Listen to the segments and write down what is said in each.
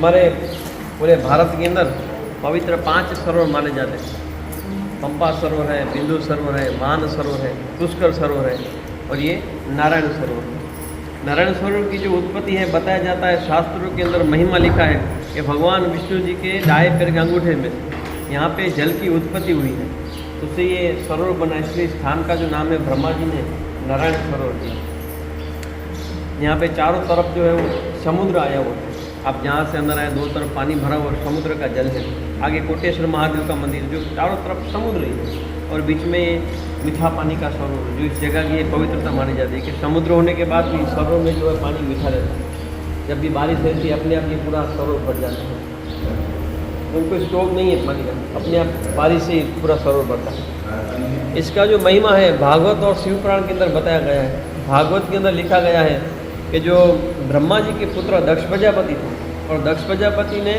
हमारे पूरे भारत के अंदर पवित्र 5 सरोवर माने जाते हैं। पंपा सरोवर है, बिंदु सरोवर है, मान सरोवर है, पुष्कर सरोवर है और ये नारायण सरोवर है। नारायण सरोवर की जो उत्पत्ति है बताया जाता है, शास्त्रों के अंदर महिमा लिखा है कि भगवान विष्णु जी के दाएं पैर के अंगूठे में यहाँ पे जल की उत्पत्ति हुई है, तो उससे ये सरोवर बना। इसलिए स्थान का जो नाम है ब्रह्मा जी ने नारायण सरोवर दिया। यहाँ पे चारों तरफ जो है वो समुद्र आया हुआ है। आप जहाँ से अंदर आए, दो तरफ पानी भरा हुआ और समुद्र का जल है। आगे कोटेश्वर महादेव का मंदिर, जो चारों तरफ समुद्र है और बीच में मीठा पानी का सरोवर, जो इस जगह की पवित्रता मानी जाती है कि समुद्र होने के बाद भी सरोवर में जो है पानी मीठा रहता है। जब भी बारिश रहती है अपने आप ये पूरा सरोवर भर जाता है, उनको स्टॉक नहीं है पानी का, अपने आप बारिश से पूरा सरोवर भरता है। इसका जो महिमा है भागवत और शिव पुराण के अंदर बताया गया है। भागवत के अंदर लिखा गया है कि जो ब्रह्मा जी के पुत्र दक्ष प्रजापति थे और दक्ष प्रजापति ने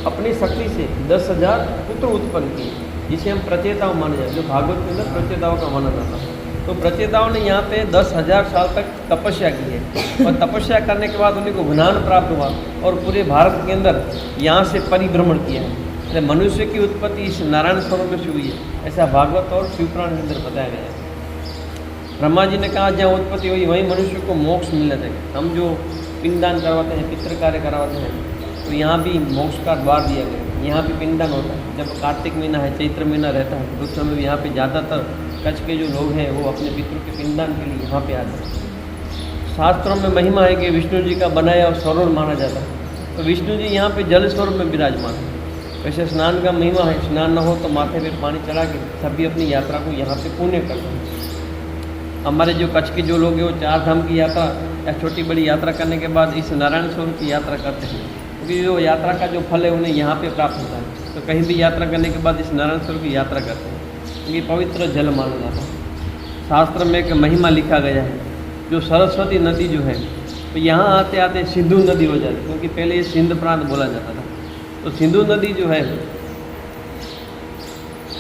अपनी शक्ति से 10,000 पुत्र उत्पन्न किए, जिसे हम प्रचेताओं माने जाते हैं। जो भागवत के अंदर प्रचेताओं का माना जाता है। तो प्रचेताओं ने यहाँ पे 10,000 साल तक तपस्या की है और तपस्या करने के बाद उन्हीं को ज्ञान प्राप्त हुआ और पूरे भारत के अंदर यहाँ से परिभ्रमण किया है। मनुष्य की उत्पत्ति इस नारायण सरोवर में से हुई है, ऐसा भागवत और शिव पुराण के अंदर बताया गया है। ब्रह्मा जी ने कहा जहाँ उत्पत्ति हुई वहीं मनुष्य को मोक्ष मिलना चाहिए। हम जो पिंडदान करवाते हैं, पितृ कार्य करवाते हैं, तो यहाँ भी मोक्ष का द्वार दिया गया है। यहाँ भी पिंडदान होता है। जब कार्तिक महीना है, चैत्र महीना रहता है, उस समय यहाँ पे ज़्यादातर कच्छ के जो लोग हैं वो अपने पितरों के पिंडदान के लिए यहाँ पे आते हैं। शास्त्रों में महिमा है कि विष्णु जी का बनाया और सरोवर माना जाता है। तो विष्णु जी यहाँ पे जल सरोवर में विराजमान है। वैसे स्नान का महिमा है, स्नान न हो तो माथे पे पानी चढ़ा के सभी अपनी यात्रा को यहाँ पे पुण्य करते हैं। हमारे जो कच्छ के जो लोग हैं वो 4 धाम की यात्रा या छोटी बड़ी यात्रा करने के बाद इस नारायण सरोवर की यात्रा करते हैं, क्योंकि जो यात्रा का जो फल है उन्हें यहाँ पे प्राप्त होता है। तो कहीं भी यात्रा करने के बाद इस नारायण सरोवर की यात्रा करते हैं, क्योंकि पवित्र जल माना जाता है। शास्त्र में एक महिमा लिखा गया है, जो सरस्वती नदी जो है तो यहाँ आते आते सिंधु नदी हो जाती, क्योंकि पहले ये सिंध प्रांत बोला जाता था। तो सिंधु नदी जो है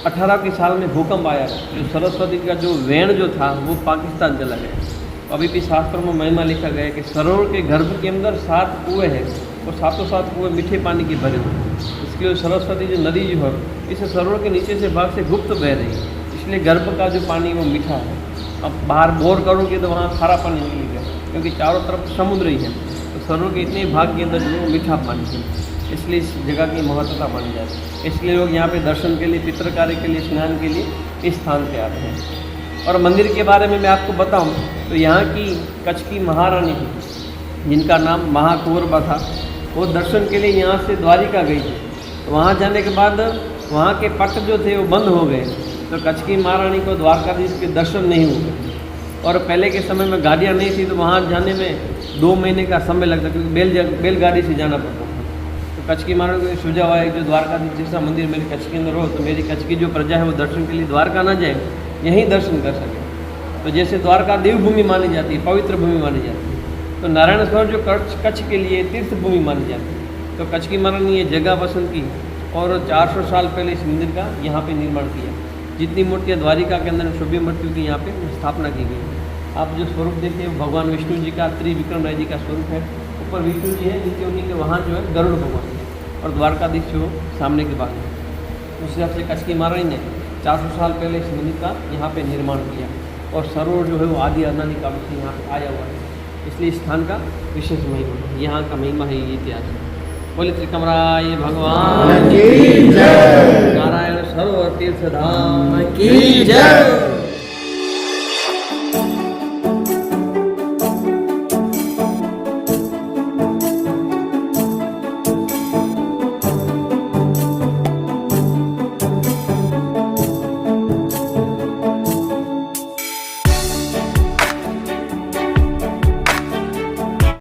18 के साल में भूकंप आया, जो सरस्वती का जो वेण जो था वो पाकिस्तान चला गया। अभी भी शास्त्रों में महिमा लिखा गया है कि सरोवर के गर्भ के अंदर 7 कुएँ हैं और 7 कुएँ मीठे पानी के भरे हुए। इसके लिए सरस्वती जो नदी जो है इस सरोवर के नीचे से भाग से गुप्त बह रही है, इसलिए गर्भ का जो पानी वो मीठा है। अब बाहर बोर करोगे तो वहाँ खारा पानी निकलेगा, क्योंकि चारों तरफ समुद्र ही है। तो सरोवर के इतने भाग के अंदर जो मीठा पानी है, इसलिए इस जगह की महत्वता मानी जाती है। इसलिए लोग यहाँ पे दर्शन के लिए, पितृ कार्य के लिए, स्नान के लिए इस स्थान पे आते हैं। और मंदिर के बारे में मैं आपको बताऊं तो यहाँ की कच्छ की महारानी थी, जिनका नाम महाकुंवरबा था, वो दर्शन के लिए यहाँ से द्वारिका गई थी। तो वहाँ जाने के बाद वहाँ के पट जो थे वो बंद हो गए, तो कच्छ की महारानी को द्वारकाधीश के दर्शन नहीं हुए। और पहले के समय में गाड़ियाँ नहीं थी, तो वहाँ जाने में 2 महीने का समय लगता, क्योंकि बैलगाड़ी से जाना पड़ता। कच्छ की महारानी को सुझाव आया जो द्वारकाधीश जैसा मंदिर मेरे कच्छ के अंदर हो, तो मेरी कच्छ की जो प्रजा है वो दर्शन के लिए द्वारका ना जाए, यहीं दर्शन कर सके। तो जैसे द्वारका देवभूमि मानी जाती है, पवित्र भूमि मानी जाती है, तो नारायण सरोवर जो कच्छ के लिए तीर्थ भूमि मानी जाती है। तो कच्छ की महारानी ने ये जगह पसंद की और 400 साल पहले इस मंदिर का यहाँ पे निर्माण किया। जितनी मूर्तियाँ द्वारिका के अंदर शुभ मूर्तियों की यहाँ पे स्थापना की गई है। आप जो स्वरूप देखिए भगवान विष्णु जी का, त्रिविक्रम राय जी का स्वरूप है। ऊपर विष्णु जी है, नीचे उन्हीं के वहाँ जो है गरुड़ भगवान और द्वारकाधीश जो सामने के बाद है। उस हिसाब से कच्छ की महारानी ने 400 साल पहले इस मंदिर का यहाँ पे निर्माण किया और सरोवर जो है वो आदि अनादि काल से यहाँ पे आया हुआ है, इसलिए इस स्थान का विशेष महिमा है। यहाँ का महिमा है, ये इतिहास है। बोले त्रिकमराय भगवान की जय, नारायण सरोवर तीर्थ धाम की जय।